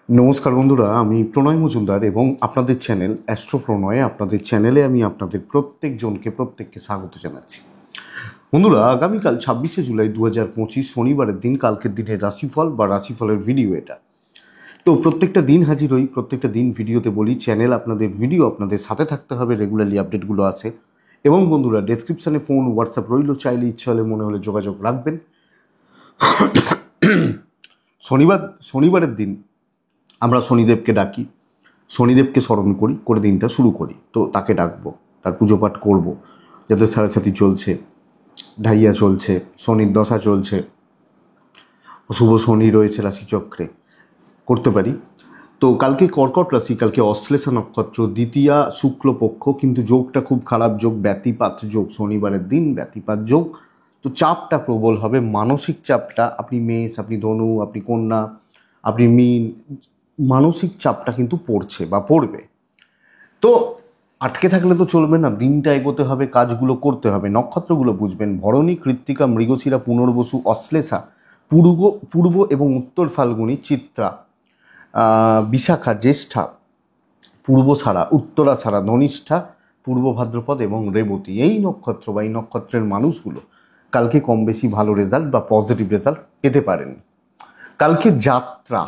নমস্কার বন্ধুরা, আমি প্রণয় মজুমদার এবং আপনাদের চ্যানেল অ্যাস্ট্রো প্রণয়ে আপনাদের চ্যানেলে আমি আপনাদের প্রত্যেককে স্বাগত জানাচ্ছি। বন্ধুরা, আগামীকাল 26শে জুলাই 2025 শনিবারের দিন, কালকের দিনের রাশিফল বা রাশিফলের ভিডিও এটা। তো প্রত্যেকটা দিন হাজির হই, প্রত্যেকটা দিন ভিডিওতে বলি চ্যানেল আপনাদের ভিডিও আপনাদের সাথে থাকতে হবে, রেগুলারলি আপডেটগুলো আছে। এবং বন্ধুরা, ডেসক্রিপশানে ফোন হোয়াটসঅ্যাপ রইল, চাইলে ইচ্ছা হলে মনে হলে যোগাযোগ রাখবেন। শনিবারের দিন আমরা শনিদেবকে ডাকি, শনিদেবকে স্মরণ করে দিনটা শুরু করি। তো তাকে ডাকবো, তার পুজো পাঠ করবো। যাদের সাড়ে চলছে, ঢাইয়া চলছে, শনির দশা চলছে, শুভ শনি রয়েছে রাশিচক্রে, করতে পারি। তো কালকে কর্কট রাশি, কালকে অশ্লেষা নক্ষত্র, দ্বিতীয়া শুক্লপক্ষ, কিন্তু যোগটা খুব খারাপ যোগ, ব্যতিপাত যোগ, শনিবারের দিন ব্যতিপাত যোগ। তো চাপটা প্রবল হবে, মানসিক চাপটা, আপনি মেষ, আপনি ধনু, আপনি কন্যা, আপনি মীন, মানসিক চাপটা কিন্তু পড়ছে বা পড়বে। তো আটকে থাকলে তো চলবে না, দিনটা এগোতে হবে, কাজগুলো করতে হবে। নক্ষত্রগুলো বুঝবেন: ভরণী, কৃত্তিকা, মৃগশিরা, পুনর্বসু, অশ্লেষা, পূর্ব এবং উত্তর ফাল্গুনী, চিত্রা, বিশাখা, জ্যেষ্ঠা, পূর্বছাড়া, উত্তরাছাড়া, ধনিষ্ঠা, পূর্ব ভাদ্রপদ এবং রেবতী। এই নক্ষত্র বা এই নক্ষত্রের মানুষগুলো কালকে কম বেশি ভালো রেজাল্ট বা পজিটিভ রেজাল্ট পেতে পারেন। কালকে যাত্রা,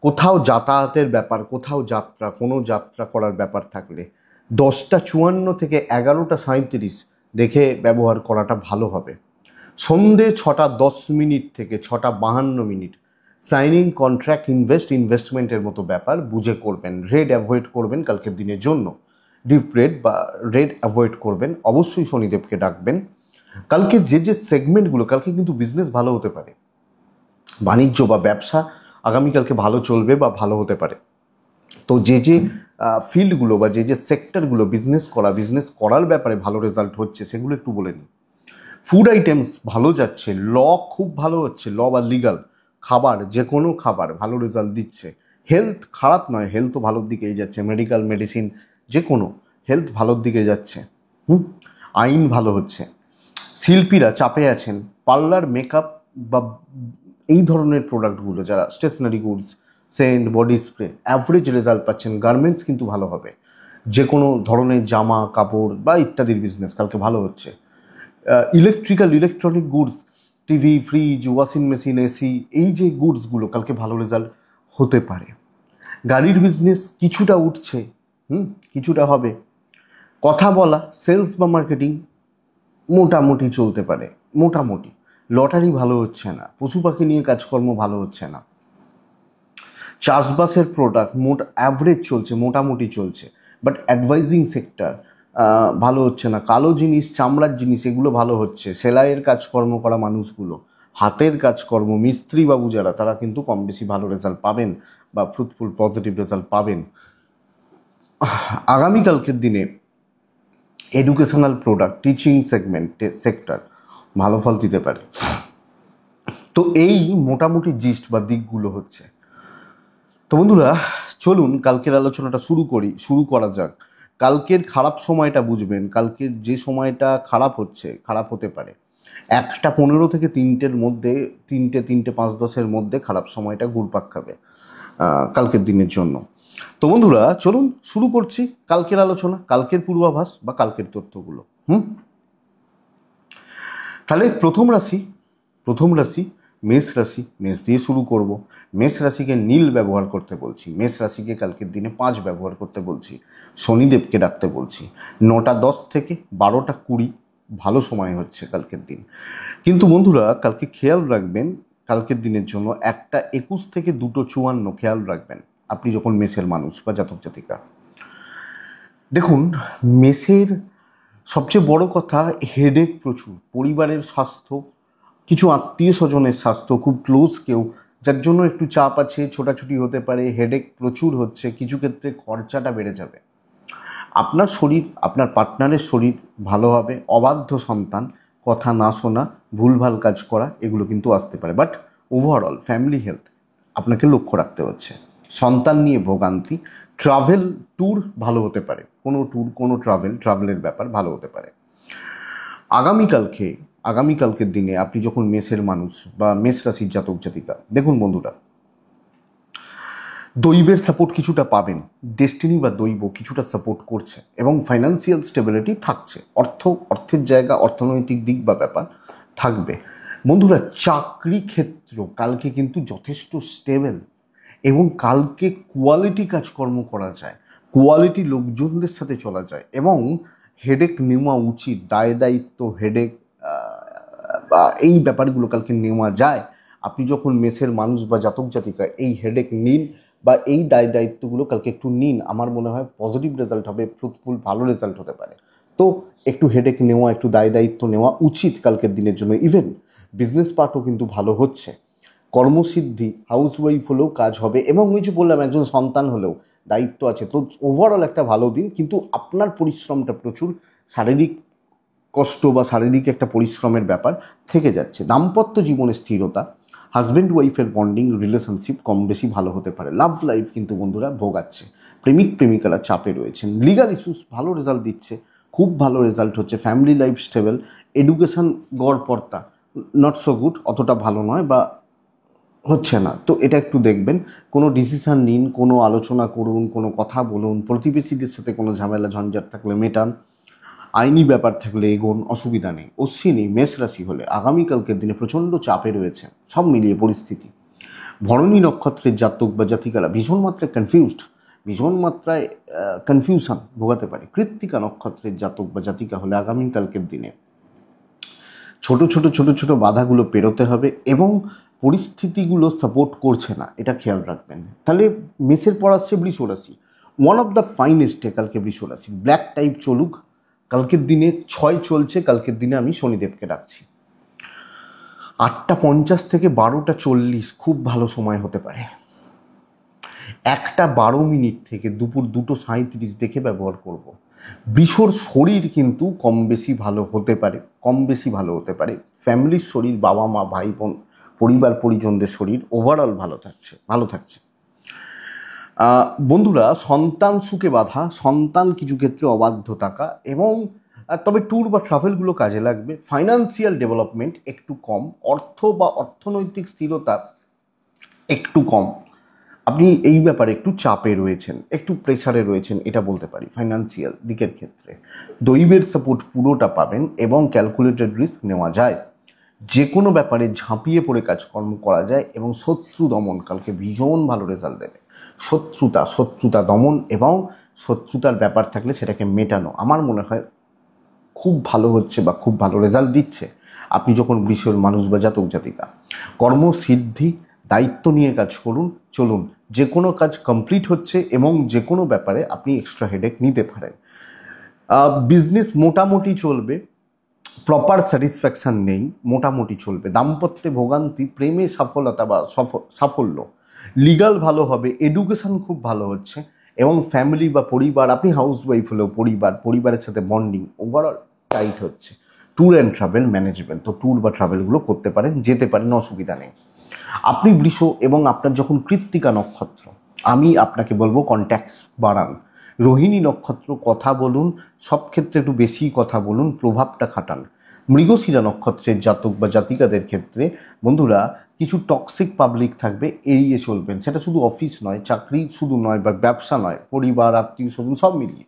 কোথাও যাতায়াতের ব্যাপার, কোথাও যাত্রা, কোনো যাত্রা করার ব্যাপার থাকলে 10:54 থেকে 11:37 দেখে ব্যবহার করাটা ভালো হবে। সন্ধে 6:10 থেকে 6:52 সাইনিং, কন্ট্রাক্ট, ইনভেস্টমেন্টের মতো ব্যাপার বুঝে করবেন। রেড অ্যাভয়েড করবেন কালকের দিনের জন্য, ডিপ রেড বা রেড অ্যাভয়েড করবেন। অবশ্যই শনিদেবকে ডাকবেন। কালকে যে সেগমেন্টগুলো, কালকে কিন্তু বিজনেস ভালো হতে পারে, বাণিজ্য বা ব্যবসা আগামীকালকে ভালো চলবে বা ভালো হতে পারে। তো যে ফিল্ডগুলো বা যে সেক্টরগুলো বিজনেস করার ব্যাপারে ভালো রেজাল্ট হচ্ছে, সেগুলো একটু বলে নিই। ফুড আইটেমস ভালো যাচ্ছে, ল খুব ভালো হচ্ছে, ল বা লিগাল খাবার, যে কোনো খাবার ভালো রেজাল্ট দিচ্ছে। হেলথ খারাপ নয়, হেলথও ভালোর দিকেই যাচ্ছে, মেডিকেল, মেডিসিন, যে কোনো হেলথ ভালোর দিকে যাচ্ছে। আইন ভালো হচ্ছে। শিল্পীরা চাপে আছেন, পার্লার, মেকআপ বা এই ধরনের প্রোডাক্টগুলো, যারা stationery goods, scent, body spray, average result পাচ্ছেন। গার্মেন্টস কিন্তু ভালো হবে, যে কোনো ধরনের জামা কাপড় বা ইত্যাদির বিজনেস কালকে ভালো হচ্ছে। Electronic goods, TV, fridge, washing machine, AC, এই যে গুডসগুলো কালকে ভালো রেজাল্ট হতে পারে। গাড়ির বিজনেস কিছুটা উঠছে, কিছুটা হবে। কথা বলা, সেলস বা মার্কেটিং মোটামুটি চলতে পারে, মোটামুটি। লটারি ভালো হচ্ছে না, পশু পাখি নিয়ে কাজকর্ম ভালো হচ্ছে না। চাষবাসের প্রোডাক্ট অ্যাভারেজ চলছে, মোটামুটি চলছে, বাট অ্যাডভাইজিং সেক্টর ভালো হচ্ছে না। কালো জিনিস, চামড়ার জিনিস, এগুলো ভালো হচ্ছে। সেলাইয়ের কাজকর্ম করা মানুষগুলো, হাতের কাজকর্ম, মিস্ত্রি বাবু যারা, তারা কিন্তু কম বেশি ভালো রেজাল্ট পাবেন বা ফ্রুটফুল পজিটিভ রেজাল্ট পাবেন। আগামীকালকের দিনে এডুকেশনাল প্রোডাক্ট, টিচিং সেক্টর ভালো ফল দিতে পারে। তো এই মোটামুটি জিস্ট বা দিকগুলো হচ্ছে। তো বন্ধুরা, চলুন কালকের আলোচনাটা শুরু করা যাক। কালকের খারাপ সময়টা বুঝবেন। কালকের যে সময়টা খারাপ হতে পারে 1:15 থেকে 3টের মধ্যে, 3টে 5:10 মধ্যে খারাপ সময়টা ঘুরপাক খাবে কালকের দিনের জন্য। তো বন্ধুরা, চলুন শুরু করছি কালকের আলোচনা, কালকের পূর্বাভাস বা কালকের তথ্যগুলো। তাহলে প্রথম রাশি মেষ রাশি। মেষ দিয়ে শুরু করব। মেষ রাশিকে নীল ব্যবহার করতে বলছি, মেষ রাশিকে কালকের দিনে 5 ব্যবহার করতে বলছি, শনিদেবকে ডাকতে বলছি। 9:10 থেকে 12:20 ভালো সময় হচ্ছে কালকের দিন। কিন্তু বন্ধুরা, কালকে খেয়াল রাখবেন, কালকের দিনের জন্য 1:21 থেকে 2:54 খেয়াল রাখবেন আপনি যখন মেষের মানুষ বা জাতক জাতিকা। দেখুন, মেষের সবচেয়ে বড় কথা হেডেক প্রচুর, পরিবারের স্বাস্থ্য, কিছু আত্মীয় স্বজনের স্বাস্থ্য, খুব ক্লোজ কেউ যার জন্য একটু চাপ আছে, ছোটাছুটি হতে পারে, হেডেক প্রচুর হচ্ছে, কিছু ক্ষেত্রে খরচাটা বেড়ে যাবে। আপনার শরীর, আপনার পার্টনারের শরীর ভালো হবে। অবাধ্য সন্তান, কথা না শোনা, ভুলভাল কাজ করা, এগুলো কিন্তু আসতে পারে। বাট ওভারঅল ফ্যামিলি হেলথ আপনাকে লক্ষ্য রাখতে হচ্ছে। সন্তান নিয়ে ভোগান্তি, ট্রাভেল, ট্যুর ভালো হতে পারে, কোনো ট্রাভেলের ব্যাপার ভালো হতে পারে। আগামীকালকের দিনে আপনি যখন মেষের মানুষ বা মেষ রাশির জাতক জাতিকা, দেখুন বন্ধুরা, দৈবের সাপোর্ট কিছুটা পাবেন, ডেস্টিনি বা দৈব কিছুটা সাপোর্ট করছে এবং ফাইন্যান্সিয়াল স্টেবিলিটি থাকছে, অর্থের জায়গা, অর্থনৈতিক দিক বা ব্যাপার থাকবে। বন্ধুরা, চাকরি ক্ষেত্র কালকে কিন্তু যথেষ্ট স্টেবল এবং কালকে কোয়ালিটি কাজকর্ম করা যায়, কোয়ালিটি লোকজনদের সাথে চলা যায় এবং হেডেক নেওয়া উচিত, দায় দায়িত্ব, হেডেক বা এই ব্যাপারগুলো কালকে নেওয়া যায়। আপনি যখন মেসের মানুষ বা জাতক জাতিকা এই হেডেক নিন বা এই দায় দায়িত্বগুলো কালকে একটু নিন, আমার মনে হয় পজিটিভ রেজাল্ট হবে, ফ্রুটফুল ভালো রেজাল্ট হতে পারে। তো একটু হেডেক নেওয়া, একটু দায় দায়িত্ব নেওয়া উচিত কালকের দিনের জন্য। ইভেন বিজনেস পার্টও কিন্তু ভালো হচ্ছে, কর্মসিদ্ধি, হাউসওয়াইফ হলেও কাজ হবে এবং ওই যে বললাম একজন সন্তান হলেও দায়িত্ব আছে। তো ওভারঅল একটা ভালো দিন, কিন্তু আপনার পরিশ্রমটা প্রচুর, শারীরিক কষ্ট বা শারীরিক একটা পরিশ্রমের ব্যাপার থেকে যাচ্ছে। দাম্পত্য জীবনে স্থিরতা, হাজব্যান্ড ওয়াইফের বন্ডিং রিলেশনশিপ কম বেশি ভালো হতে পারে। লাভ লাইফ কিন্তু বন্ধুরা ভোগাচ্ছে, প্রেমিক প্রেমিকারা চাপে রয়েছেন। লিগাল ইস্যুস ভালো রেজাল্ট দিচ্ছে, খুব ভালো রেজাল্ট হচ্ছে। ফ্যামিলি লাইফ স্টেবল, এডুকেশন গড়পড়তা নট সো গুড, অতটা ভালো নয় বা হচ্ছে না। তো এটা একটু দেখবেন, কোনো ডিসিশান নিন, কোনো আলোচনা করুন, কোনো কথা বলুন, প্রতিবেশীদের সাথে কোনো ঝামেলা ঝঞ্ঝাট থাকলে মেটান, আইনি ব্যাপার থাকলে এগোন, অসুবিধা নেই। অশ্বিনী মেষ রাশি হলে আগামীকালকের দিনে প্রচণ্ড চাপে রয়েছে সব মিলিয়ে পরিস্থিতি। ভরণী নক্ষত্রের জাতক বা জাতিকারা ভীষণ মাত্রায় কনফিউজড, ভীষণ মাত্রায় কনফিউশন ভোগাতে পারে। কৃত্তিকা নক্ষত্রের জাতক বা জাতিকা হলে আগামীকালকের দিনে ছোট ছোট ছোট ছোট বাধাগুলো পেরোতে হবে এবং পরিস্থিতিগুলো সাপোর্ট করছে না, এটা খেয়াল রাখবেন। তাহলে মেসের পর আসছে বৃষ রাশি। One of the finest day কালকে বৃষ রাশি। ব্ল্যাক টাইপ চলুক, কালকের দিনে 6 চলছে, কালকের দিনে আমি শনিদেবকে ডাকছি। 8:50 থেকে 12:40 খুব ভালো সময় হতে পারে। 1:12 থেকে দুপুর 2:37 দেখে ব্যবহার করব। বৃষর শরীর কিন্তু কম বেশি ভালো হতে পারে, কম বেশি ভালো হতে পারে। ফ্যামিলির শরীর, বাবা মা ভাই বোন পরিবার পরিজনদের শরীর ওভারঅল ভালো থাকছে। বন্ধুরা, সন্তান সুখে বাধা, সন্তান কিছু ক্ষেত্রে অবাধ্য থাকা এবং তবে ট্যুর বা ট্রাভেলগুলো কাজে লাগবে। ফাইন্যান্সিয়াল ডেভেলপমেন্ট একটু কম, অর্থ বা অর্থনৈতিক স্থিরতা একটু কম। আপনি এই ব্যাপারে একটু চাপে রয়েছেন, একটু প্রেসারে রয়েছেন, এটা বলতে পারি ফাইন্যান্সিয়াল দিকের ক্ষেত্রে। দৈবের সাপোর্ট পুরোটা পাবেন এবং ক্যালকুলেটেড রিস্ক নেওয়া যায়, যে কোনো ব্যাপারে ঝাঁপিয়ে পড়ে কাজকর্ম করা যায় এবং শত্রু দমন কালকে ভীষণ ভালো রেজাল্ট দেবে। শত্রুতা দমন এবং শত্রুতার ব্যাপার থাকলে সেটাকে মেটানো আমার মনে হয় খুব ভালো হচ্ছে বা খুব ভালো রেজাল্ট দিচ্ছে। আপনি যখন বৃষের মানুষ বা জাতক জাতিকা, কর্মসিদ্ধি, দায়িত্ব নিয়ে কাজ করুন, চলুন, যে কোনো কাজ কমপ্লিট হচ্ছে এবং যে কোনো ব্যাপারে আপনি এক্সট্রা হেডেক নিতে পারেন। বিজনেস মোটামুটি চলবে, প্রপার স্যাটিসফ্যাকশন নেই, মোটামুটি চলবে। দাম্পত্যে ভোগান্তি, প্রেমে সফলতা বা সাফল্য, লিগাল ভালো হবে, এডুকেশন খুব ভালো হচ্ছে এবং ফ্যামিলি বা পরিবার, আপনি হাউস ওয়াইফ হলেও পরিবারের সাথে বন্ডিং ওভারঅল টাইট হচ্ছে। ট্যুর অ্যান্ড ট্রাভেল ম্যানেজমেন্ট, তো ট্যুর বা ট্রাভেলগুলো করতে পারেন, যেতে পারেন, অসুবিধা নেই। আপনি বৃষ এবং আপনার যখন কৃত্তিকা নক্ষত্র, আমি আপনাকে বলবো কন্ট্যাক্টস বাড়ান। রোহিণী নক্ষত্র, কথা বলুন, সব ক্ষেত্রে একটু বেশি কথা বলুন, প্রভাবটা খাটান। মৃগশিরা নক্ষত্রের জাতক বা জাতিকাদের ক্ষেত্রে বন্ধুরা কিছু টক্সিক পাবলিক থাকবে, এড়িয়ে চলবেন। সেটা শুধু অফিস নয়, চাকরি শুধু নয় বা ব্যবসা নয়, পরিবার, আত্মীয় স্বজন সব মিলিয়ে।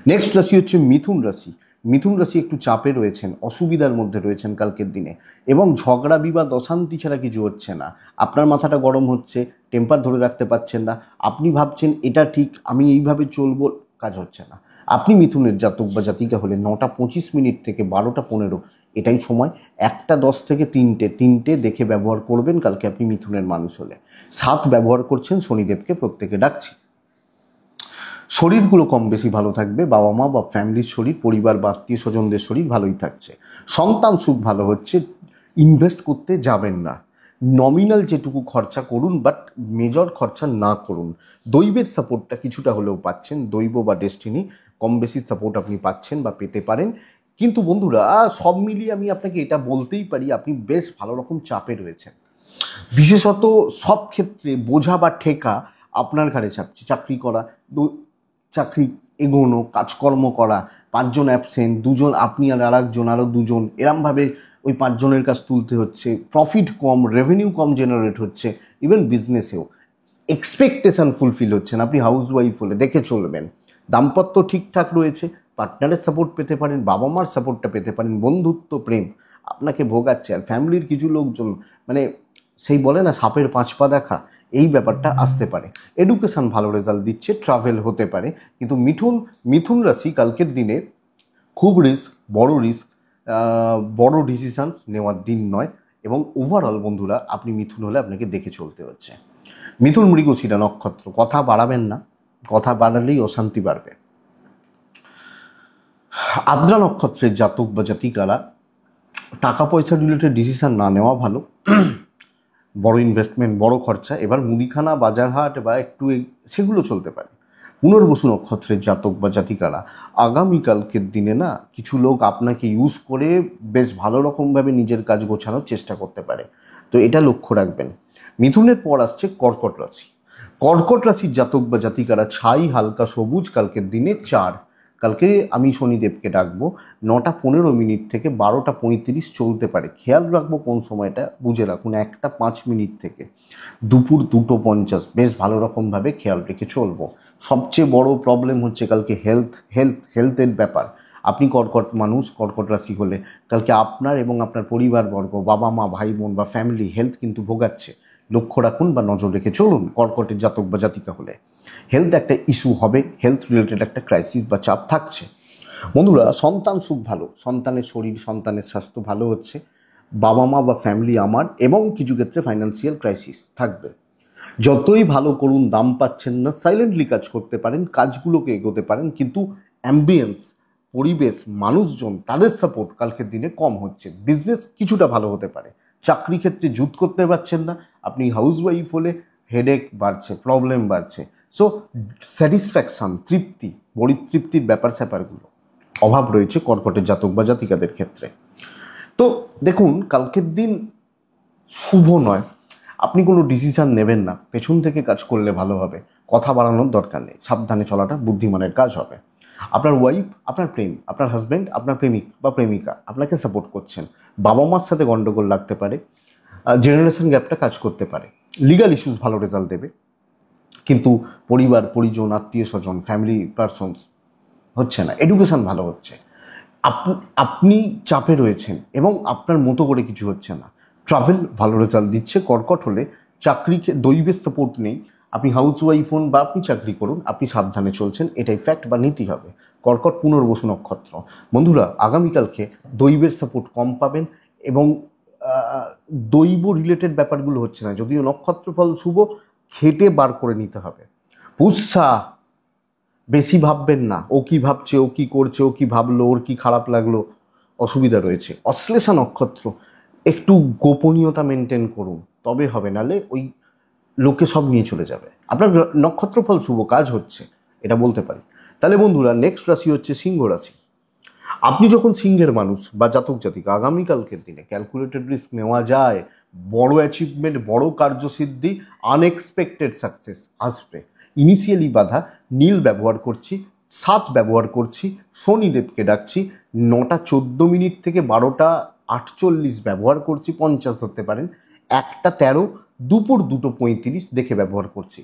নেক্সট রাশি হচ্ছে মিথুন রাশি। মিথুন রাশি একটু চাপে রয়েছেন, অসুবিধার মধ্যে রয়েছেন কালকের দিনে এবং ঝগড়া বিবাদ অশান্তি ছাড়া কিছু হচ্ছে না। আপনার মাথাটা গরম হচ্ছে, টেম্পার ধরে রাখতে পারছেন না, আপনি ভাবছেন এটা ঠিক, আমি এইভাবে চলবো, কাজ হচ্ছে না। আপনি মিথুনের জাতক বা জাতিকা হলে 9:25 থেকে 12:15 এটাই সময়। 1:10 থেকে 3টে দেখে ব্যবহার করবেন কালকে আপনি মিথুনের মানুষ হলে। 7 ব্যবহার করছেন, শনিদেবকে প্রত্যেকে ডাকছি। শরীরগুলো কম বেশি ভালো থাকবে, বাবা মা বা ফ্যামিলির শরীর, পরিবার বা আত্মীয় স্বজনদের শরীর ভালোই থাকছে। সন্তান সুখ ভালো হচ্ছে, ইনভেস্ট করতে যাবেন না, নমিনাল যেটুকু খরচা করুন বাট মেজর খরচা না করুন। দৈবের সাপোর্টটা কিছুটা হলেও পাচ্ছেন, দৈব বা ডেস্টিনি কম বেশি সাপোর্ট আপনি পাচ্ছেন বা পেতে পারেন। কিন্তু বন্ধুরা, সব মিলিয়ে আমি আপনাকে এটা বলতেই পারি আপনি বেশ ভালো রকম চাপে রয়েছেন। বিশেষত সব ক্ষেত্রে বোঝা বা ঠেকা আপনার ঘাড়ে চাপছে। চাকরি এগোনো, কাজকর্ম করা, 5 জন অ্যাবসেন্ট, 2 জন আপনি আর আরেকজন, আরও 2 জন, এরমভাবে ওই 5 জনের কাজ তুলতে হচ্ছে। প্রফিট কম, রেভিনিউ কম জেনারেট হচ্ছে, ইভেন বিজনেসেও এক্সপেকটেশন ফুলফিল হচ্ছে না, আপনি হাউস ওয়াইফ হলে দেখে চলবেন। দাম্পত্য ঠিকঠাক রয়েছে, পার্টনারের সাপোর্ট পেতে পারেন, বাবা মার সাপোর্টটা পেতে পারেন, বন্ধুত্ব প্রেম আপনাকে ভোগাচ্ছে। আর ফ্যামিলির কিছু লোকজন মানে সেই বলে না সাপের 5 পা দেখা, এই ব্যাপারটা আসতে পারে। এডুকেশন ভালো রেজাল্ট দিচ্ছে, ট্রাভেল হতে পারে। কিন্তু মিথুন রাশি কালকের দিনে খুব রিস্ক, বড় ডিসিশনস নেওয়ার দিন নয়। এবং ওভারঅল বন্ধুরা আপনি মিথুন হলে আপনাকে দেখে চলতে হচ্ছে। মিথুন মৃগশিরা নক্ষত্র, কথা বাড়াবেন না, কথা বাড়ালেই অশান্তি বাড়বে। আদ্রা নক্ষত্রের জাতক বা জাতিকারা টাকা পয়সা রিলেটেড ডিসিশন না নেওয়া ভালো। বড় ইনভেস্টমেন্ট, বড় খরচা, এবার মুদিখানা বাজারহাট বা একটু সেগুলো চলতে পারে। পুনর্বসু নক্ষত্রের জাতক বা জাতিকারা আগামীকালকের দিনে না কিছু লোক আপনাকে ইউজ করে বেশ ভালো রকমভাবে নিজের কাজ গোছানোর চেষ্টা করতে পারে, তো এটা লক্ষ্য রাখবেন। মিথুনের পর আসছে কর্কট রাশি। কর্কট রাশির জাতক বা জাতিকারা ছাই হালকা সবুজ কালকের দিনে 4। কালকে আমি শনিদেবকে ডাকবো 9টা 15 থেকে 12টা 35 চলতে পারে। খেয়াল রাখবো কোন সময়টা, বুঝে রাখুন 1টা 5 মিনিট থেকে দুপুর 2টো 50, বেশ ভালো রকমভাবে খেয়াল রেখে চলবো। সবচেয়ে বড় প্রবলেম হচ্ছে কালকে হেলথের ব্যাপার। আপনি কর্কট মানুষ, কর্কট রাশি হলে কালকে আপনার এবং আপনার পরিবারবর্গ, বাবা মা ভাই বোন বা ফ্যামিলি হেলথ কিন্তু ভোগাচ্ছে। লক্ষ্য রাখুন বা নজর রেখে চলুন। কর্কটের জাতক বা জাতিকা হলে হেলথ একটা ইস্যু হবে, হেলথ রিলেটেড একটা ক্রাইসিস বা চাপ থাকছে। বন্ধুরা সন্তান সুখ ভালো, সন্তানের শরীর সন্তানের স্বাস্থ্য ভালো হচ্ছে। বাবা মা বা ফ্যামিলি আমার, এবং কিছু ক্ষেত্রে ফাইন্যান্সিয়াল ক্রাইসিস থাকবে। যতই ভালো করুন দাম পাচ্ছেন না, সাইলেন্টলি কাজ করতে পারেন, কাজগুলোকে এগোতে পারেন, কিন্তু অ্যাম্বিয়েন্স, পরিবেশ, মানুষজন তাদের সাপোর্ট কালকের দিনে কম হচ্ছে। বিজনেস কিছুটা ভালো হতে পারে। চাকরি ক্ষেত্রে জুত করতে পারছেন না, আপনি হাউস ওয়াইফ হলে হেডেক বাড়ছে, প্রবলেম বাড়ছে। সো স্যাটিসফ্যাকশন, তৃপ্তি, পরিতৃপ্তির ব্যাপার স্যাপারগুলো অভাব রয়েছে কর্কটের জাতক বা জাতিকাদের ক্ষেত্রে। তো দেখুন কালকের দিন শুভ নয়, আপনি কোনো ডিসিশান নেবেন না, পেছন থেকে কাজ করলে ভালো হবে। কথা বাড়ানোর দরকার নেই, সাবধানে চলাটা বুদ্ধিমানের কাজ হবে। আপনার ওয়াইফ, আপনার প্রেম, আপনার হাজব্যান্ড, আপনার প্রেমিক বা প্রেমিকা আপনাকে সাপোর্ট করছেন। বাবা মার সাথে গন্ডগোল লাগতে পারে, জেনারেশন গ্যাপটা কাজ করতে পারে। লিগাল ইস্যুস ভালো রেজাল্ট দেবে, কিন্তু পরিবার পরিজন আত্মীয় স্বজন ফ্যামিলি পারসনস হচ্ছে না। এডুকেশন ভালো হচ্ছে, আপনি চাপে রয়েছেন এবং আপনার মতো করে কিছু হচ্ছে না। ট্রাভেল ভালো রেজাল্ট দিচ্ছে। কর্কট হলে চাকরিকে দৈবের সাপোর্ট নেই, আপনি হাউস ওয়াইফ হন বা আপনি চাকরি করুন, আপনি সাবধানে চলছেন, এটাই ফ্যাক্ট বা নীতি হবে। কর্কট পুনর্বসু নক্ষত্র। বন্ধুরা আগামীকালকে দৈবের সাপোর্ট কম পাবেন এবং দৈব রিলেটেড ব্যাপারগুলো হচ্ছে না। যদিও নক্ষত্রফল শুভ, খেটে বার করে নিতে হবে। পুষ্যা, বেশি ভাববেন না, ও কি ভাবছে, ও কি করছে, ও কি ভাবলো, ওর কি খারাপ লাগলো, অসুবিধা রয়েছে। অশ্লেষা নক্ষত্র, একটু গোপনীয়তা মেনটেন করুন, তবে হবে, নালে ওই লোকে সব নিয়ে চলে যাবে। আপনার নক্ষত্রফল শুভ, কাজ হচ্ছে, এটা বলতে পারি। তাহলে বন্ধুরা নেক্সট রাশি হচ্ছে সিংহ রাশি। আপনি যখন সিংহের মানুষ বা জাতক জাতিকা, আগামীকালকের দিনে ক্যালকুলেটেড রিস্ক নেওয়া যায়, বড় অ্যাচিভমেন্ট, বড় কার্যসিদ্ধি, আনএক্সপেক্টেড সাকসেস আসবে। ইনিশিয়ালি বাধা, নীল ব্যবহার করছি, 7 ব্যবহার করছি, শনিদেবকে ডাকছি, 9টা 14 থেকে 12টা 48 ব্যবহার করছি, 50 ধরতে পারেন, 1টা 13 দুপুর 2টো 35 দেখে ব্যবহার করছি।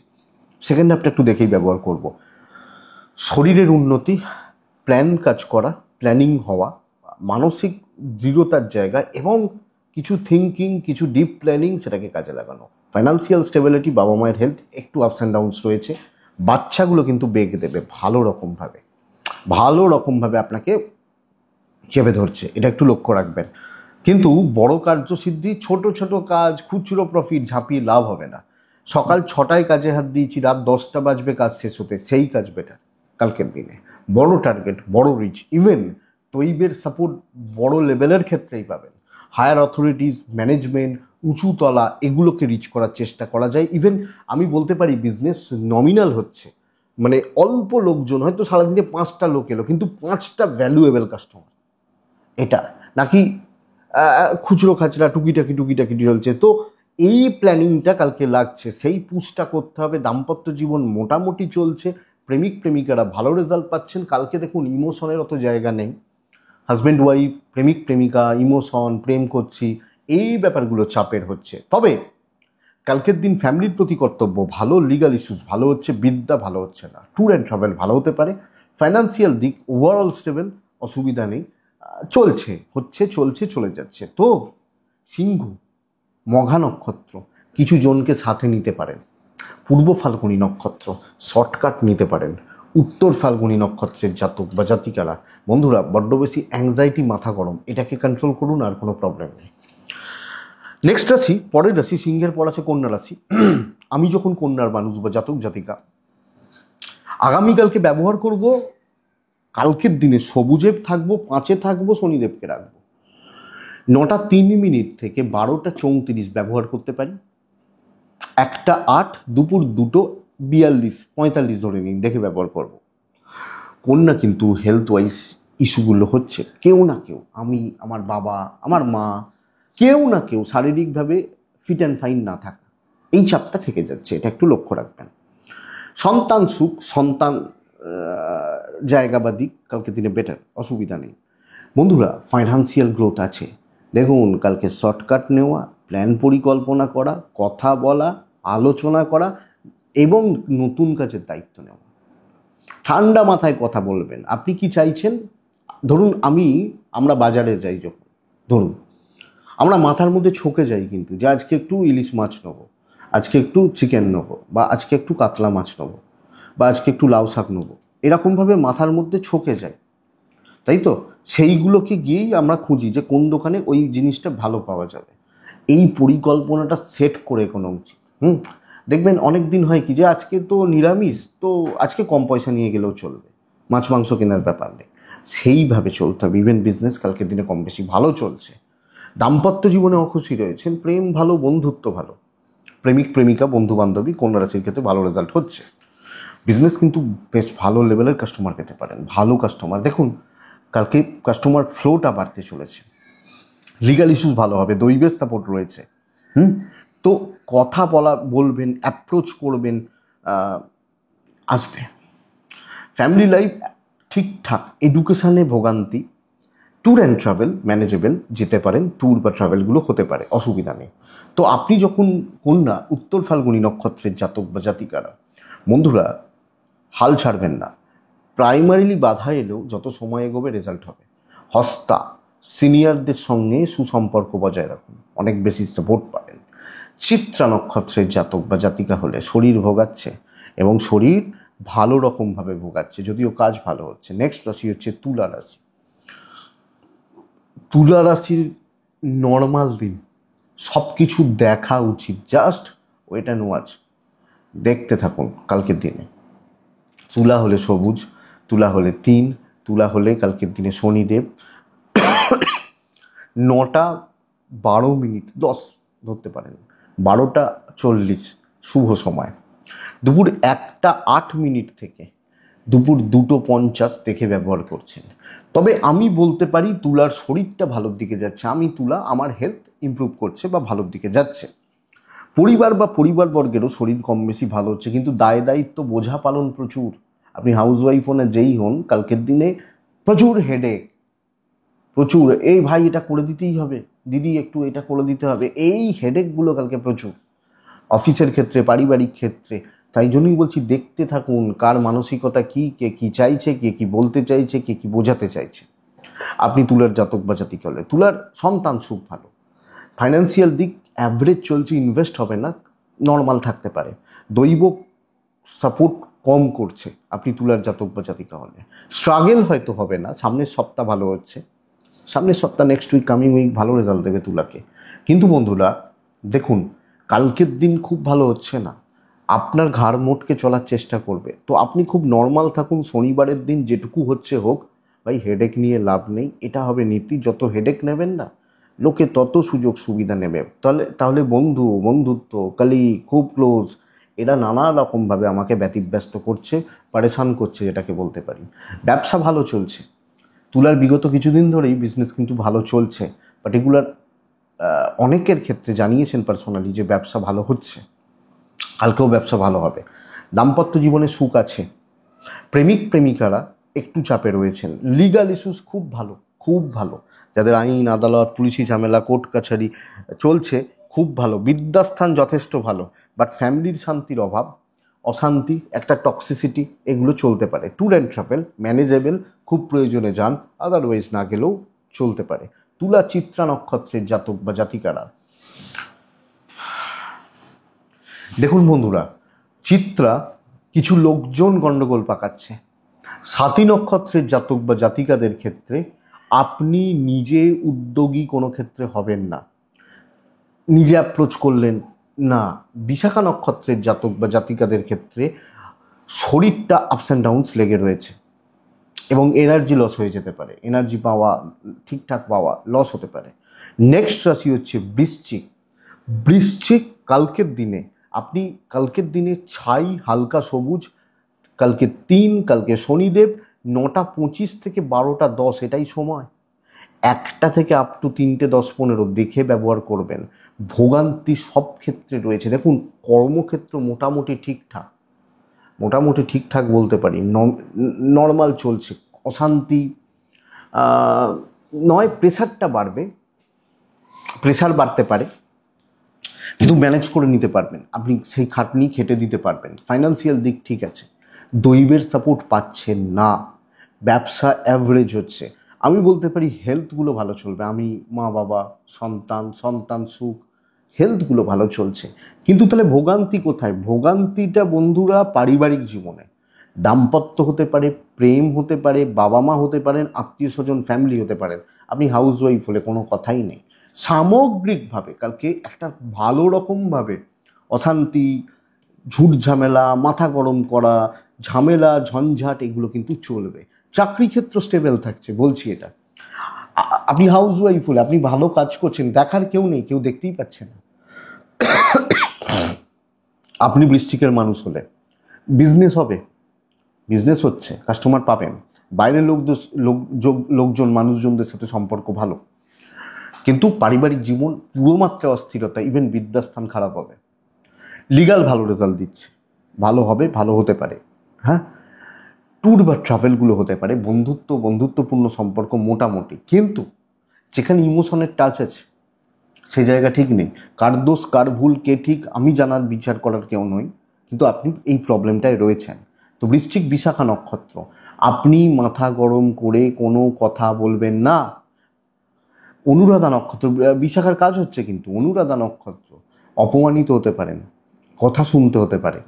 সেকেন্ড হাফটা একটু দেখেই ব্যবহার করব। শরীরের উন্নতি, প্ল্যান কাজ করা, প্ল্যানিং হওয়া, মানসিক দৃঢ়তার জায়গা এবং কিছু থিঙ্কিং, কিছু ডিপ প্ল্যানিং, সেটাকে কাজে লাগানো। ফাইন্যান্সিয়াল স্টেবিলিটি, বাবা মায়ের হেলথ একটু আপস অ্যান্ড ডাউনস রয়েছে। বাচ্চাগুলো কিন্তু বেগ দেবে ভালো রকমভাবে আপনাকে চেপে ধরছে, এটা একটু লক্ষ্য রাখবেন। কিন্তু বড় কার্যসিদ্ধি, ছোট ছোট কাজ, খুচরো প্রফিট ঝাঁপিয়ে লাভ হবে না। সকাল 6টায় কাজে হাত দিয়েছি, রাত 10টা বাজবে কাজ শেষ হতে, সেই কাজ বেটার কালকের দিনে। বড় টার্গেট, বড় রিচ, ইভেন দৈবের সাপোর্ট বড় লেভেলের ক্ষেত্রেই পাবেন। হায়ার অথরিটিস, ম্যানেজমেন্ট, উঁচুতলা, এগুলোকে রিচ করার চেষ্টা করা যায়। ইভেন আমি বলতে পারি বিজনেস নমিনাল হচ্ছে, মানে অল্প লোকজন, হয়তো সারাদিনে 5টা লোক এলো, কিন্তু 5টা ভ্যালুয়েবল কাস্টমার, এটা নাকি খুচরো খাচরা টুকিটাকি চলছে। তো এই প্ল্যানিংটা কালকে লাগছে, সেই পুশটা করতে হবে। দাম্পত্য জীবন মোটামুটি চলছে, প্রেমিক প্রেমিকারা ভালো রেজাল্ট পাচ্ছেন। কালকে দেখুন ইমোশনের অত জায়গা নেই, হাজব্যান্ড ওয়াইফ, প্রেমিক প্রেমিকা, ইমোশন, প্রেম করছি, এই ব্যাপারগুলো চাপের হচ্ছে। তবে কালকের দিন ফ্যামিলির প্রতি কর্তব্য ভালো, লিগাল ইস্যুস ভালো হচ্ছে, বিদ্যা ভালো হচ্ছে না, ট্যুর অ্যান্ড ট্রাভেল ভালো হতে পারে, ফাইন্যান্সিয়াল দিক ওভারঅল স্টেবল, অসুবিধা নেই, চলছে, হচ্ছে, চলছে, চলে যাচ্ছে। তো সিংহ মঘা নক্ষত্র কিছু জনকে সাথে নিতে পারেন, পূর্ব ফাল্গুনী নক্ষত্র শর্টকাট নিতে পারেন, উত্তর ফাল্গুনী নক্ষত্রের জাতক বা জাতিকারা বন্ধুরা বড্ড বেশি অ্যাংজাইটি, মাথা গরম, এটাকে কন্ট্রোল করুন, আর কোনো প্রবলেম নেই। নেক্সট রাশি, পরের রাশি, সিংহের পর আছে কন্যা রাশি। আমি যখন কন্যার মানুষ বা জাতক জাতিকা, আগামীকালকে ব্যবহার করব, কালকের দিনে সবুজে থাকবো, 5-এ থাকবো, শনিদেবকে রাখবো। 9টা 3 থেকে 12টা 34 ব্যবহার করতে পারি, 1টা 8, দুপুর 2টো 42, 45 ধরে নিন, দেখে ব্যবহার করব। কন্যা কিন্তু হেলথ ওয়াইজ ইস্যুগুলো হচ্ছে, কেউ না কেউ, আমি, আমার বাবা, আমার মা, কেউ না কেউ শারীরিকভাবে ফিট অ্যান্ড ফাইন না থাকা, এই চাপটা থেকে যাচ্ছে, এটা একটু লক্ষ্য রাখবেন। সন্তান সুখ, সন্তান জায়গা বা দিক কালকে দিনে বেটার, অসুবিধা নেই। বন্ধুরা ফাইন্যান্সিয়াল গ্রোথ আছে, দেখুন কালকে শর্টকাট নেওয়া, প্ল্যান পরিকল্পনা করা, কথা বলা, আলোচনা করা এবং নতুন কাজের দায়িত্ব নেওয়া। ঠান্ডা মাথায় কথা বলবেন, আপনি কি চাইছেন। ধরুন আমরা বাজারে যাই, যখন ধরুন আমরা মাথার মধ্যে ছকে যাই কিন্তু, যে আজকে একটু ইলিশ মাছ নেবো, আজকে একটু চিকেন নেবো, বা আজকে একটু কাতলা মাছ নেবো, বা আজকে একটু লাউ শাক নেবো, এরকমভাবে মাথার মধ্যে ছকে যায়, তাই তো? সেইগুলোকে গিয়েই আমরা খুঁজি যে কোন দোকানে ওই জিনিসটা ভালো পাওয়া যাবে। এই পরিকল্পনাটা সেট করে কোনো উচিত। দেখবেন অনেক দিন হয় কি, যে আজকে তো নিরামিষ, তো আজকে কম পয়সা নিয়ে গেলেও চলবে, মাছ মাংস কেনার ব্যাপার নেই, সেইভাবে চলতে হবে। ইভেন বিজনেস কালকের দিনে কম বেশি ভালো চলছে। দাম্পত্য জীবনে অখুশি রয়েছেন, প্রেম ভালো, বন্ধুত্ব ভালো, প্রেমিক প্রেমিকা বন্ধু বান্ধবী কন্যা রাশির ক্ষেত্রে ভালো রেজাল্ট হচ্ছে। বিজনেস কিন্তু বেশ ভালো লেভেলের কাস্টমার পেতে পারেন, ভালো কাস্টমার। দেখুন কালকে কাস্টমার ফ্লোটা বাড়তে চলেছে, লিগাল ইস্যুস ভালো হবে, দৈবের সাপোর্ট রয়েছে। তো কথা বলবেন, অ্যাপ্রোচ করবেন, আসবে। ফ্যামিলি লাইফ ঠিকঠাক, এডুকেশানে ভোগান্তি, ট্যুর অ্যান্ড ট্রাভেল ম্যানেজেবল, যেতে পারেন, ট্যুর বা ট্রাভেলগুলো হতে পারে, অসুবিধা নেই। তো আপনি যখন কন্যা উত্তর ফাল্গুনী নক্ষত্রের জাতক বা জাতিকারা, বন্ধুরা হাল ছাড়বেন না। প্রাইমারিলি বাধা এলেও যত সময় এগোবে রেজাল্ট হবে। হস্তা সিনিয়রদের সঙ্গে সুসম্পর্ক বজায় রাখুন, অনেক বেশি সাপোর্ট পাবেন। চিত্রা নক্ষত্রের জাতক বা জাতিকা হলে শরীর ভোগাচ্ছে, এবং শরীর ভালো রকমভাবে ভোগাচ্ছে, যদিও কাজ ভালো হচ্ছে। নেক্সট রাশি হচ্ছে তুলা রাশি। তুলা রাশির নর্মাল দিন সব কিছু দেখা উচিত, জাস্ট ওয়েট অ্যান্ড ওয়াচ, দেখতে থাকুন কালকের দিনে। তুলা হলে সবুজ, তুলা হলে 3, তুলা হলে কালকের দিনে শনিদেব। 9টা 12 10 ধরতে পারেন, 12টা 40 শুভ সময়। দুপুর 1টা 8 থেকে দুপুর 2টো 50 দেখে ব্যবহার করছেন। তবে আমি বলতে পারি তুলার শরীরটা ভালোর দিকে যাচ্ছে, আমার হেলথ ইমপ্রুভ করছে বা ভালোর দিকে যাচ্ছে। পরিবার বা পরিবারবর্গেরও শরীর কম বেশি ভালো হচ্ছে, কিন্তু দায় দায়িত্ব বোঝা পালন প্রচুর। আপনি হাউসওয়াইফ হন যেই হন, কালকের দিনে প্রচুর হেডেক, প্রচুর, এই ভাই এটা করে দিতেই হবে, দিদি একটু এটা করে দিতে হবে, এই হেডেকগুলো কালকে প্রচুর, অফিসের ক্ষেত্রে, পারিবারিক ক্ষেত্রে। তাই জন্যই বলছি দেখতে থাকুন কার মানসিকতা কি, কে কি চাইছে, কে কি বলতে চাইছে, কে কি বোঝাতে চাইছে। আপনি তুলার জাতক বা জাতিকা হলে তুলার সন্তান সুখ ভালো, ফাইন্যান্সিয়াল দিক অ্যাভারেজ চলছে, ইনভেস্ট হবে না, নর্মাল থাকতে পারে। দৈব সাপোর্ট কম করছে আপনি তুলার জাতক বা জাতিকা হলে। স্ট্রাগেল হয়তো হবে না, সামনের সপ্তাহ ভালো হচ্ছে, সামনের সপ্তাহ নেক্সট উইক, কামিং উইক ভালো রেজাল্ট দেবে তুলাকে। কিন্তু বন্ধুরা দেখুন কালকের দিন খুব ভালো হচ্ছে না, আপনার ঘাড় মোটকে চলার চেষ্টা করবে। তো আপনি খুব নর্মাল থাকুন, শনিবারের দিন যেটুকু হচ্ছে হোক, ভাই হেডেক নিয়ে লাভ নেই, এটা হবে নীতি। যত হেডেক নেবেন না, লোকে তত সুযোগ সুবিধা নেবে। তাহলে বন্ধুত্ব, কালি, খুব ক্লোজ, এরা নানা রকমভাবে আমাকে ব্যতিব্যস্ত করছে, পারেশান করছে, যেটাকে বলতে পারি। ব্যবসা ভালো চলছে তুলার, বিগত কিছুদিন ধরেই বিজনেস কিন্তু ভালো চলছে। পার্টিকুলার অনেকের ক্ষেত্রে জানিয়েছেন পার্সোনালি যে ব্যবসা ভালো হচ্ছে, কালকেও ব্যবসা ভালো হবে। দাম্পত্য জীবনে সুখ আছে, প্রেমিক প্রেমিকারা একটু চাপে রয়েছেন। লিগাল ইস্যুস খুব ভালো, খুব ভালো। যাদের আইন আদালত পুলিশি ঝামেলা কোর্ট কাছারি চলছে, খুব ভালো, বিদ্যাস্থান যথেষ্ট ভালো, বাট ফ্যামিলির শান্তির অভাব, অশান্তি, একটা টক্সিসিটি, এগুলো চলতে পারে। ট্যুর অ্যান্ড ট্রাভেল ম্যানেজেবল, খুব প্রয়োজনে যান, আদারওয়াইজ না গেলেও চলতে পারে। তুলা চিত্রা নক্ষত্রের জাতক বা জাতিকারা, দেখুন বন্ধুরা, চিত্রা কিছু লোকজন গণ্ডগোল পাকাচ্ছে। স্বাতী নক্ষত্রের জাতক বা জাতিকাদের ক্ষেত্রে আপনি নিজে উদ্যোগী কোনো ক্ষেত্রে হবেন না, নিজে অ্যাপ্রোচ করলেন না। বিশাখা নক্ষত্রের জাতক বা জাতিকাদের ক্ষেত্রে শরীরটা আপস অ্যান্ড ডাউনস লেগে রয়েছে এবং এনার্জি লস হয়ে যেতে পারে, এনার্জি পাওয়া, ঠিকঠাক পাওয়া লস হতে পারে। নেক্সট রাশি হচ্ছে বৃশ্চিক। বৃশ্চিক কালকের দিনে আপনি, কালকের দিনে ছাই হালকা সবুজ, কালকে 3, কালকে শনিদেব, 9:25 থেকে 12:10 এটাই সময়। 1টা থেকে আপ টু 3টে 10-15 দেখে ব্যবহার করবেন। ভোগান্তি সব ক্ষেত্রে রয়েছে। দেখুন, কর্মক্ষেত্র মোটামুটি ঠিকঠাক, মোটামুটি ঠিকঠাক বলতে পারি, নর্মাল চলছে। অশান্তি নয়, প্রেশারটা বাড়বে, প্রেশার বাড়তে পারে, কিন্তু ম্যানেজ করে নিতে পারবেন, আপনি সেই খাটনি খেটে দিতে পারবেন। ফাইন্যান্সিয়াল দিক ঠিক আছে, দৈবের সাপোর্ট পাচ্ছেন না, ব্যবসা অ্যাভারেজ হচ্ছে। আমি বলতে পারি হেলথগুলো ভালো চলবে, আমি, মা বাবা, সন্তান, সন্তান সুখ, হেলথগুলো ভালো চলছে। কিন্তু তাহলে ভোগান্তি কোথায়? ভোগান্তিটা বন্ধুরা পারিবারিক জীবনে, দাম্পত্য হতে পারে, প্রেম হতে পারে, বাবা মা হতে পারেন, আত্মীয় স্বজন ফ্যামিলি হতে পারেন, আপনি হাউস ওয়াইফ হলে কোনো কথাই নেই। সামগ্রিকভাবে কালকে একটা ভালো রকমভাবে অশান্তি, ঝুট ঝামেলা, মাথা গরম করা, ঝামেলা ঝঞ্ঝাট, এগুলো কিন্তু চলবে। চাকরি ক্ষেত্র স্টেবল থাকছে, বলছি এটা। আপনি হাউস ওয়াইফ হলে আপনি ভালো কাজ করছেন, দেখার কেউ নেই, কেউ দেখতেই পাচ্ছে না। আপনি বৃশ্চিকের মানুষ হলে বিজনেস হবে, বিজনেস হচ্ছে, কাস্টমার পাবেন, বাইরের লোকজন মানুষজনদের সাথে সম্পর্ক ভালো, কিন্তু পারিবারিক জীবন পুরো মাত্রায় অস্থিরতা, ইভেন বিদ্যাস্থান খারাপ হবে। লিগাল ভালো রেজাল্ট দিচ্ছে, ভালো হবে, ভালো হতে পারে। হ্যাঁ, ট্যুর বা ট্রাভেলগুলো হতে পারে, বন্ধুত্বপূর্ণ সম্পর্ক মোটামুটি, কিন্তু যেখানে ইমোশনের টাচ আছে সে জায়গা ঠিক নেই। কার দোষ কার ভুল কে ঠিক আমি জানার বিচার করার কেউ নই, কিন্তু আপনি এই প্রবলেমটায় রয়েছেন। তো বৃশ্চিক বিশাখা নক্ষত্র, আপনি মাথা গরম করে কোনো কথা বলবেন না। অনুরাধা নক্ষত্র, বিশাখার কাজ হচ্ছে কিন্তু অনুরাধা নক্ষত্র, অপমানিত হতে পারেন, কথা শুনতে হতে পারে,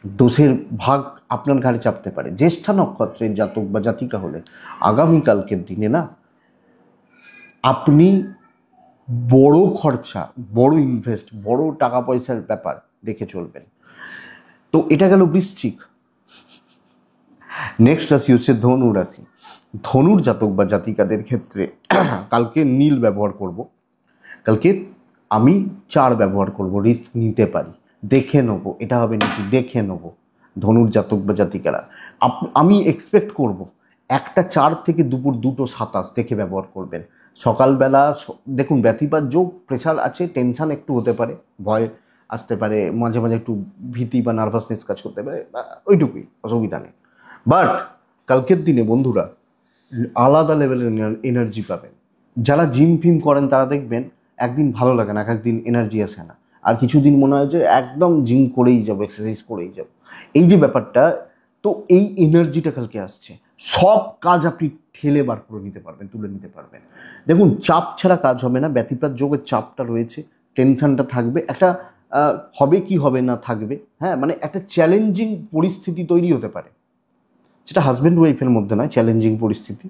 দোষের ভাগ আপনার ঘাড়ে চাপতে পারে। জ্যেষ্ঠা নক্ষত্রের জাতক বা জাতিকা হলে আগামীকালকের দিনে না, আপনি বড় খরচা, বড় ইনভেস্ট, বড় টাকা পয়সার ব্যাপার দেখে চলবেন। তো এটা গেল বৃশ্চিক। নেক্সট রাশি হচ্ছে ধনু রাশি। ধনুর জাতক বা জাতিকাদের ক্ষেত্রে কালকে নীল ব্যবহার করব, কালকে আমি 4 ব্যবহার করব, রিস্ক নিতে পারি, দেখে নেবো এটা হবে নাকি, দেখে নেবো। ধনুর জাতক বা জাতিকারা আমি এক্সপেক্ট করব 1টা 4 থেকে দুপুর 2:27 দেখে ব্যবহার করবেন। সকালবেলা দেখুন ব্যতিপাত যোগ, প্রেশার আছে, টেনশান একটু হতে পারে, ভয় আসতে পারে, মাঝে মাঝে একটু ভীতি বা নার্ভাসনেস কাজ করতে পারে, ওইটুকুই, অসুবিধা নেই। বাট কালকের দিনে বন্ধুরা আলাদা লেভেলের এনার্জি পাবেন। যারা জিম ফিম করেন তারা দেখবেন একদিন ভালো লাগে না, এক একদিন এনার্জি আসে না, আর কিছুদিন মনে হয় যে একদম জিম করেই যাবো, এক্সারসাইজ করেই যাবো, এই যে ব্যাপারটা। তো এই এনার্জিটা কালকে আসছে, সব কাজ আপনি ঠেলে বার করে নিতে পারবেন, তুলে নিতে পারবেন। দেখুন, চাপ ছাড়া কাজ হবে না, ব্যতিপাত যোগের চাপটা রয়েছে, টেনশনটা থাকবে, একটা হবে কি হবে না থাকবে। হ্যাঁ, মানে একটা চ্যালেঞ্জিং পরিস্থিতি তৈরি হতে পারে, সেটা হাজব্যান্ড ওয়াইফের মধ্যে নয়, চ্যালেঞ্জিং পরিস্থিতি,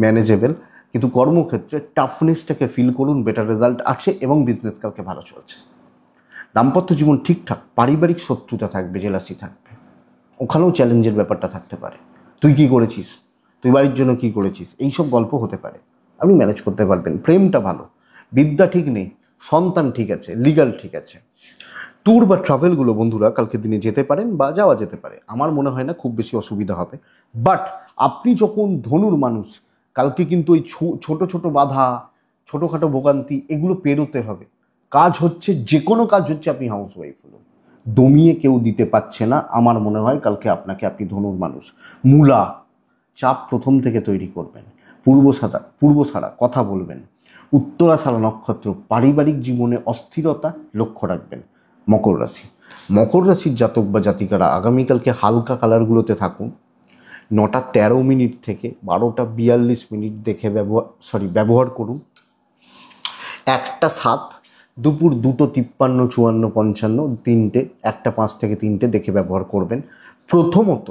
ম্যানেজেবল, কিন্তু কর্মক্ষেত্রে টাফনেসটাকে ফিল করুন, বেটার রেজাল্ট আছে এবং বিজনেস কালকে ভালো চলছে। দাম্পত্য জীবন ঠিকঠাক, পারিবারিক শত্রুতা থাকবে, জেলাসি থাকবে, ওখানেও চ্যালেঞ্জের ব্যাপারটা থাকতে পারে। তুই কি করেছিস, তুই বাড়ির জন্য কি করেছিস, এইসব গল্প হতে পারে, আপনি ম্যানেজ করতে পারবেন। প্রেমটা ভালো, বিদ্যা ঠিক নেই, সন্তান ঠিক আছে, লিগাল ঠিক আছে। ট্যুর বা ট্রাভেলগুলো বন্ধুরা কালকের দিনে যেতে পারেন বা যাওয়া যেতে পারে, আমার মনে হয় না খুব বেশি অসুবিধা হবে। বাট আপনি যখন ধনুর মানুষ, কালকে কিন্তু ওই ছোট ছোট বাধা, ছোটোখাটো ভোগান্তি, এগুলো পেরোতে হবে। কাজ হচ্ছে, যে কোনো কাজ হচ্ছে, আপনি হাউস ওয়াইফ হলো, দমিয়ে কেউ দিতে পারছে না আমার মনে হয় কালকে আপনাকে। আপনি ধনুর মানুষ, মূলা চাপ প্রথম থেকে তৈরি করবেন, পূর্ব সারা কথা বলবেন, উত্তরাষাঢ়া নক্ষত্র, পারিবারিক জীবনে অস্থিরতা লক্ষ্য রাখবেন। মকর রাশি, মকর রাশির জাতক বা জাতিকারা আগামীকালকে হালকা কালারগুলোতে থাকুন। 9:13 থেকে 12:42 দেখে ব্যবহার করুন। 1:07, দুপুর 2:53, 54, 55, 3টে, 1:05 থেকে 3টে দেখে ব্যবহার করবেন। প্রথমত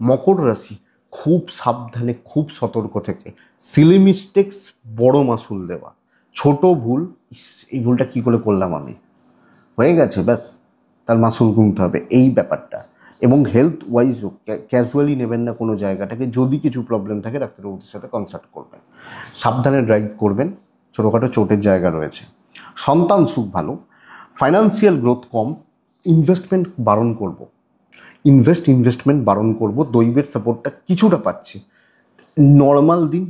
মকর রাশি খুব সাবধানে, খুব সতর্ক থেকে সিলি মিস্টেক্স, বড় মাসুল দেওয়া, ছোট ভুল, এই ভুলটা কী করে করলাম আমি, হয়ে গেছে ব্যাস, তার মাসুল গুনতে হবে, এই ব্যাপারটা। এবং হেলথ ওয়াইজও ক্যাজুয়ালি নেবেন না কোনো জায়গাটাকে। যদি কিছু প্রবলেম থাকে ডাক্তারবাবুদের সাথে কনসাল্ট করবেন। সাবধানে ড্রাইভ করবেন, ছোটোখাটো চোটের জায়গা রয়েছে। সন্তান সুখ ভালো, ফাইন্যান্সিয়াল গ্রোথ কম, ইনভেস্টমেন্ট বারণ করব। দৈবের সাপোর্টটা কিছুটা পাচ্ছি। নর্মাল দিন,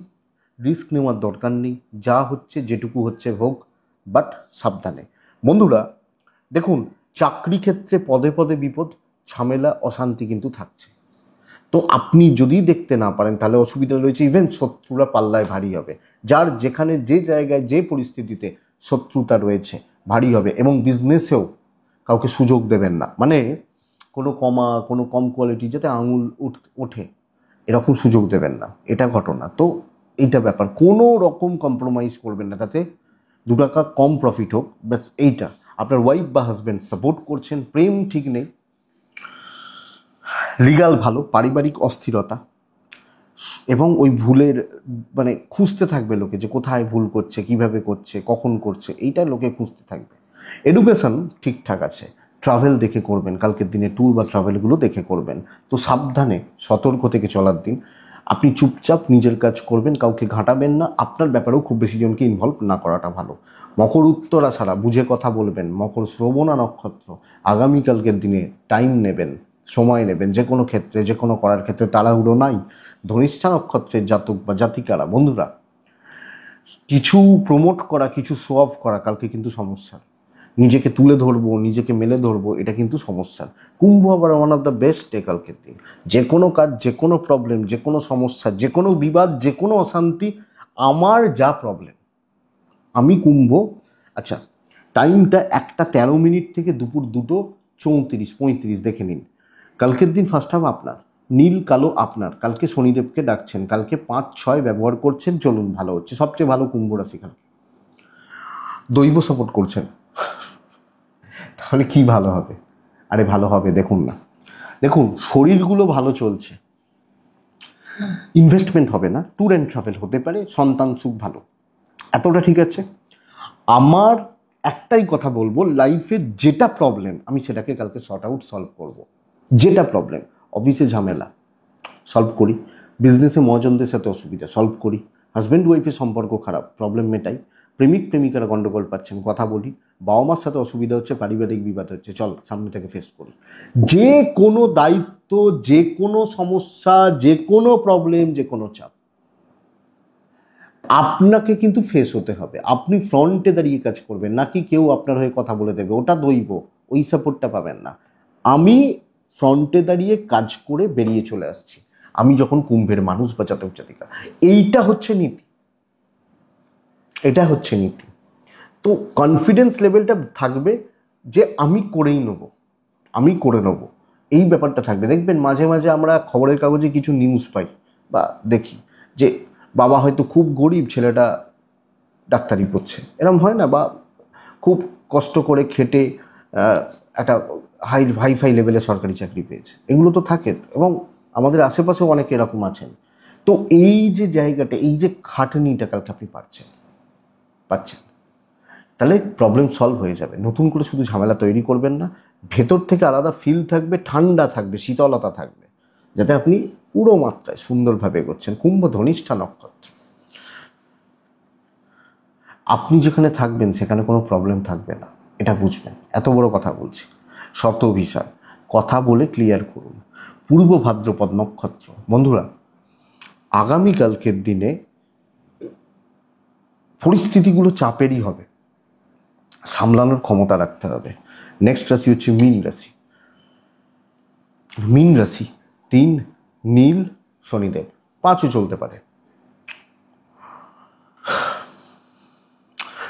রিস্ক নেওয়ার দরকার নেই, যা হচ্ছে যেটুকু হচ্ছে হোক, বাট সাবধানে। বন্ধুরা দেখুন, চাকরি ক্ষেত্রে পদে পদে বিপদ, ঝামেলা, অশান্তি কিন্তু থাকছে। তো আপনি যদি দেখতে না পারেন তাহলে অসুবিধা রয়েছে। ইভেন শত্রুরা পাল্লায় ভারী হবে। যার যেখানে যে জায়গায় যে পরিস্থিতিতে শত্রুতা রয়েছে ভারী হবে। এবং বিজনেসেও কাউকে সুযোগ দেবেন না, মানে কোনো কম কোয়ালিটি যাতে আঙুল ওঠে এরকম সুযোগ দেবেন না, এটা ঘটনা। তো এইটা ব্যাপার, কোনো রকম কম্প্রোমাইজ করবেন না, তাতে 2 টাকা কম প্রফিট হোক, ব্যাস এইটা। আপনার ওয়াইফ বা হাজব্যান্ড সাপোর্ট করছেন, প্রেম ঠিক নেই, লিগাল ভালো, পারিবারিক অস্থিরতা এবং ওই ভুলের মানে খুঁজতে থাকবে লোকে যে কোথায় ভুল করছে, কিভাবে করছে, কখন করছে, এইটা লোকে খুঁজতে থাকবে। এডুকেশন ঠিকঠাক আছে, ট্রাভেল দেখে করবেন, কালকের দিনে ট্যুর বা ট্রাভেলগুলো দেখে করবেন। তো সাবধানে সতর্ক থেকে চলার দিন। আপনি চুপচাপ নিজের কাজ করবেন, কাউকে ঘাঁটাবেন না, আপনার ব্যাপারেও খুব বেশি জনকে ইনভলভ না করাটা ভালো। মকর উত্তরাষাঢ়া, বুঝে কথা বলবেন। মকর শ্রবণা নক্ষত্র, আগামীকালকের দিনে টাইম নেবেন, সময় নেবেন, যে কোনো ক্ষেত্রে, যে কোনো করার ক্ষেত্রে তাড়াহুড়ো নাই। ধনিষ্ঠা নক্ষত্রের জাতক বা জাতিকারা, বন্ধুরা কিছু প্রমোট করা, কিছু শো অফ করা কালকে কিন্তু সমস্যা। নিজেকে তুলে ধরবো, নিজেকে মেলে ধরবো, এটা কিন্তু সমস্যা। কুম্ভ আবার one of the best day কালকের দিন। যে কোনো কাজ, যে কোনো প্রবলেম, যে কোনো সমস্যা, যে কোনো বিবাদ, যে কোনো অশান্তি, আমার যা প্রবলেম, আমি কুম্ভ। আচ্ছা, টাইমটা 1:13 থেকে দুপুর 2:34-35 দেখে নিন। কালকের দিন ফার্স্ট হাফ আপনার, নীল কালো আপনার। কালকে শনিদেবকে ডাকছেন, কালকে 5-6 ব্যবহার করছেন, চলুন ভালো হচ্ছে, সবচেয়ে ভালো কুম্ভ রাশি কালকে। দৈব সাপোর্ট করছেন, তাহলে কি ভালো হবে? আরে ভালো হবে, দেখুন না, দেখুন শরীরগুলো ভালো চলছে, ইনভেস্টমেন্ট হবে না, ট্যুর অ্যান্ড ট্রাভেল হতে পারে, সন্তান সুখ ভালো, এতটা ঠিক আছে। আমার একটাই কথা বলবো, লাইফে যেটা প্রবলেম আমি সেটাকে কালকে সলভ করব। যেটা প্রবলেম, অফিসে ঝামেলা সলভ করি, বিজনেসে মহাজনদের সাথে অসুবিধা সলভ করি, হাজব্যান্ড ওয়াইফের সম্পর্ক খারাপ, প্রবলেম মেটাই, প্রেমিক প্রেমিকারা গণ্ডগোল পাচ্ছেন, কথা বলি, বাবা মার সাথে অসুবিধা হচ্ছে, পারিবারিক বিবাদ হচ্ছে, চল সামনে থেকে ফেস করি। যে কোনো দায়িত্ব, যে কোনো সমস্যা, যে কোনো প্রবলেম, যে কোনো চাপ আপনাকে কিন্তু ফেস হতে হবে। আপনি ফ্রন্টে দাঁড়িয়ে কাজ করবেন, নাকি কেউ আপনার হয়ে কথা বলে দেবে, ওটা দৈব, ওই সাপোর্টটা পাবেন না। আমি ফ্রন্টে দাঁড়িয়ে কাজ করে বেরিয়ে চলে আসছি, আমি যখন কুম্ভের মানুষ বা জাতক জাতিকা। এইটা হচ্ছে নীতি, এটা হচ্ছে নীতি। তো কনফিডেন্স লেভেলটা থাকবে যে আমি করেই নেব, আমি করে নেব, এই ব্যাপারটা থাকবে। দেখবেন মাঝে মাঝে আমরা খবরের কাগজে কিছু নিউজ পাই বা দেখি যে বাবা হয়তো খুব গরিব, ছেলেটা ডাক্তারি পড়ছে, এরম হয় না? বা খুব কষ্ট করে খেটে একটা হাইফাই লেভেলে সরকারি চাকরি পেয়েছে, এগুলো তো থাকে এবং আমাদের আশেপাশেও অনেকে এরকম আছেন। তো এই যে জায়গাটা, এই যে খাটনিটা কালকে আপনি পাচ্ছেন, তাহলে প্রবলেম সলভ হয়ে যাবে। নতুন করে শুধু ঝামেলা তৈরি করবেন না, ভেতর থেকে আলাদা ফিল থাকবে, ঠান্ডা থাকবে, শীতলতা থাকবে, যাতে আপনি পুরো মাত্রায় সুন্দরভাবে এগোচ্ছেন। কুম্ভ ধনিষ্ঠা নক্ষত্র, আপনি যেখানে থাকবেন সেখানে কোনো প্রবলেম থাকবে না, এটা বুঝবেন। এত বড় কথা বলছি, শত অভিশাপ, কথা বলে ক্লিয়ার করুন। পূর্ব ভাদ্রপদ নক্ষত্র, বন্ধুরা আগামীকালকের দিনে পরিস্থিতিগুলো চাপেরই হবে, সামলানোর ক্ষমতা রাখতে হবে। নেক্সট রাশি হচ্ছে মীন রাশি। মীন রাশি 3, নীল, শনিদেব, 5ও চলতে পারে।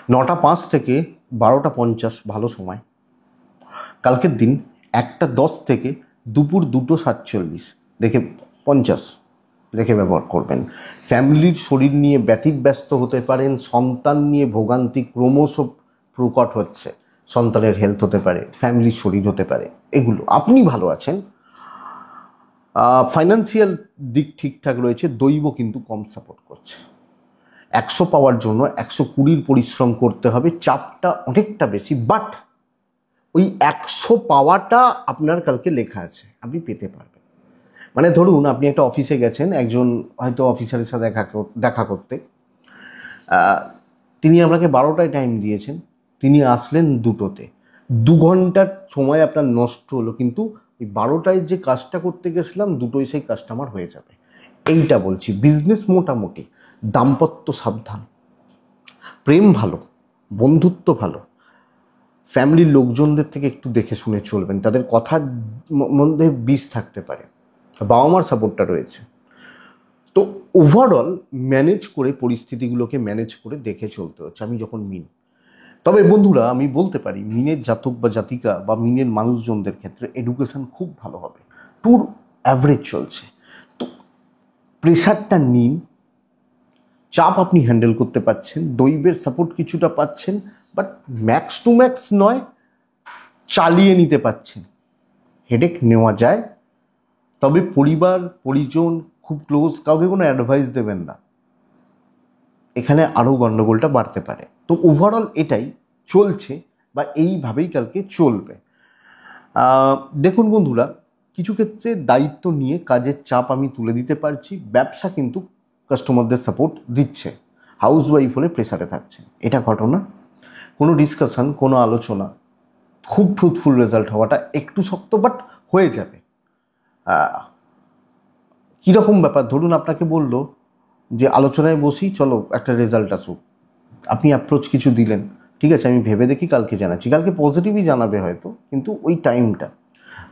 9টা 5 থেকে 12টা 50 ভালো সময়। কালকের দিন 1টা 10 থেকে দুপুর 2টো 47 দেখে 50 দেখে ব্যবহার করবেন। ফ্যামিলির শরীর নিয়ে ব্যতিব্যস্ত হতে পারেন, সন্তান নিয়ে ভোগান্তি ক্রমশ প্রকট হচ্ছে, সন্তানের হেলথ হতে পারে, ফ্যামিলির শরীর হতে পারে, এগুলো। আপনি ভালো আছেন, ফাইন্যান্সিয়াল দিক ঠিকঠাক রয়েছে, দৈব কিন্তু কম সাপোর্ট করছে। 100 পাওয়ার জন্য 120 পরিশ্রম করতে হবে, চাপটা অনেকটা বেশি, বাট ওই 100 পাওয়াটা আপনার কালকে লেখা আছে, আপনি পেতে পারবেন। মানে ধরুন আপনি একটা অফিসে গেছেন, একজন হয়তো অফিসারের সাথে দেখা করতে, তিনি আপনাকে 12টায় টাইম দিয়েছেন, তিনি আসলেন 2টোতে, 2 ঘন্টার সময় আপনার নষ্ট হলো, কিন্তু ওই 12টায় যে কাজটা করতে গেছিলাম 2টোয় সেই কাজটা আমার হয়ে যাবে। এইটা বলছি। বিজনেস মোটামুটি, দাম্পত্য সাবধান, প্রেম ভালো, বন্ধুত্ব ভালো, ফ্যামিলির লোকজনদের থেকে একটু দেখে শুনে চলবেন, তাদের কথার মধ্যে বিষ থাকতে পারে, বাবা মার সাপোর্টটা রয়েছে। তো ওভারঅল ম্যানেজ করে, পরিস্থিতিগুলোকে ম্যানেজ করে দেখে চলতে হচ্ছে আমি যখন মিন। তবে বন্ধুরা আমি বলতে পারি মিনের জাতক বা জাতিকা বা মিনের মানুষজনদের ক্ষেত্রে এডুকেশন খুব ভালো হবে, টুর অ্যাভারেজ চলছে। তো প্রেশারটা নিন, চাপ আপনি হ্যান্ডেল করতে পারছেন, দৈবের সাপোর্ট কিছুটা পাচ্ছেন, বাট ম্যাক্স টু ম্যাক্স নয়, চালিয়ে নিতে পারছেন। হেডেক নেওয়া যায়, তবে পরিবার পরিজন খুব ক্লোজ কাউকে কোনো অ্যাডভাইস দেবেন না, এখানে আরও গণ্ডগোলটা বাড়তে পারে। তো ওভারঅল এটাই চলছে বা এইভাবেই কালকে চলবে। দেখুন বন্ধুরা, কিছু ক্ষেত্রে দায়িত্ব নিয়ে কাজের চাপ আমি তুলে দিতে পারছি, ব্যবসা কিন্তু কাস্টমারদের সাপোর্ট দিচ্ছে, হাউস ওয়াইফ হলে প্রেসারে থাকছে, এটা ঘটনা। কোনো ডিসকাশন, কোনো আলোচনা খুব ফ্রুটফুল রেজাল্ট হওয়াটা একটু শক্ত, বাট হয়ে যাবে। কীরকম ব্যাপার, ধরুন আপনাকে বললো যে আলোচনায় বসি, চলো একটা রেজাল্ট আসুক, আপনি অ্যাপ্রোচ কিছু দিলেন, ঠিক আছে আমি ভেবে দেখি কালকে জানাচ্ছি, কালকে পজিটিভই জানাবে হয়তো, কিন্তু ওই টাইমটা।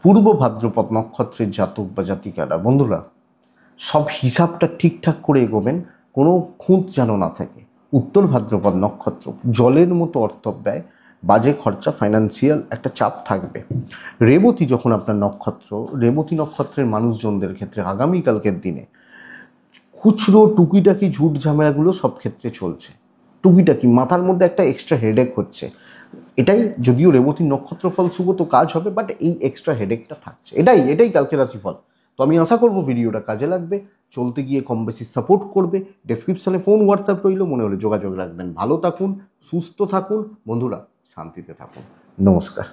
পূর্ব ভাদ্রপদ নক্ষত্রের জাতক বা জাতিকারা বন্ধুরা সব হিসাবটা ঠিকঠাক করে এগোবেন, কোনো খুঁত যেন না থাকে। উত্তর ভাদ্রপদ নক্ষত্র জলের মতো অর্থ ব্যয়, বাজে খরচা, ফাইন্যান্সিয়াল একটা চাপ থাকবে। রেবতী যখন আপনার নক্ষত্র, রেবতী নক্ষত্রের মানুষজনদের ক্ষেত্রে আগামীকালকের দিনে খুচরো টুকিটাকি ঝুট ঝামেলাগুলো সব ক্ষেত্রে চলছে, টুকিটাকি মাথার মধ্যে একটা এক্সট্রা হেডেক হচ্ছে, এটাই যদিও রেবতী নক্ষত্র ফল শুভ, তো কাজ হবে, বাট এই এক্সট্রা হেডেকটা থাকছে। এটাই কালকে রাশিফল। তো আমি আশা করবো ভিডিওটা কাজে লাগবে, চলতে গিয়ে কম বেশি সাপোর্ট করবে। ডেসক্রিপশনে ফোন হোয়াটসঅ্যাপ রইল, মনে হলে যোগাযোগ রাখবেন। ভালো থাকুন, সুস্থ থাকুন বন্ধুরা, শান্তিতে থাকুন। নমস্কার।